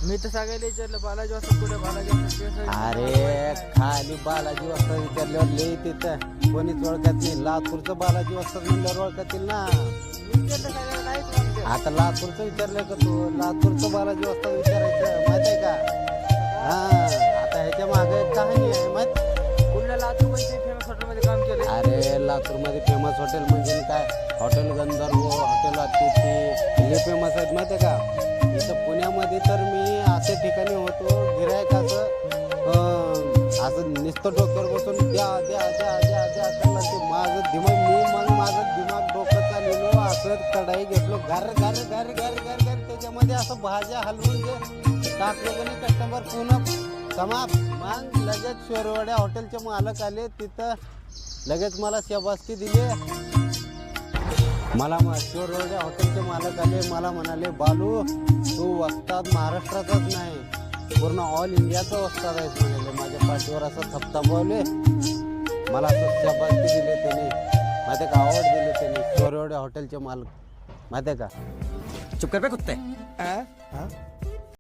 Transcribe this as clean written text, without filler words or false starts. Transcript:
मी तर सगळ्याला विचारलं बालाजी वस्ताद कुठे बालाजी वस्ताद अरे खाली बालाजी वस्ताद विचारल्यावर लय तिथं कोणीच ओळखत नाही. लातूरचं बालाजी वस्ताद म्हणल्यावर ओळखतील ना. विचारलं सगळ्याला नाहीच म्हणते. आता लातूरचं विचारलं का तू? लातूरचं बालाजी वस्ताद विचारायचं माहित आहे का? हा आता ह्याच्या मागे एक कहाणी आहे माहित. कुठल्या लातूर मध्ये फेमस हॉटेलमध्ये काम केलं. अरे लातूरमध्ये फेमस हॉटेल म्हणजे काय? हॉटेल गंधर्व, हॉटेल अतिथी हे फेमस आहेत माहिती आहे का? इथं पुण्यामध्ये तर मी अशा ठिकाणी होतो गिरायक असं नुसतं डोक्यावर बसून द्या द्या द्या द्या द्या करला ते माझं दिमाग मग माझं दिमाग डोकं चाललेलं असं कढाई घेतलो घर घर घर घर घर घर त्याच्यामध्ये असं भाज्या हलवून जे टाकलो की नाही कस्टमर पुन्हा समाप. मग लगेच शेरवाड्या हॉटेलचे मालक आले तिथं लगेच मला शाबासकी दिली. मला शेरवाड्या हॉटेलचे मालक आले मला म्हणाले बालू तू वस्ताद महाराष्ट्राचाच नाही पूर्ण ऑल इंडियाचा वस्ताद आहेस म्हणाले. माझ्या पाठीवर असं थपथपवले मला असं शाबासकी दिले त्यांनी माहिती आहे का? आवड दिली त्यांनी शेरवाड्या हॉटेलचे मालक माहिती आहे का? चुप कर बे कुत्ते.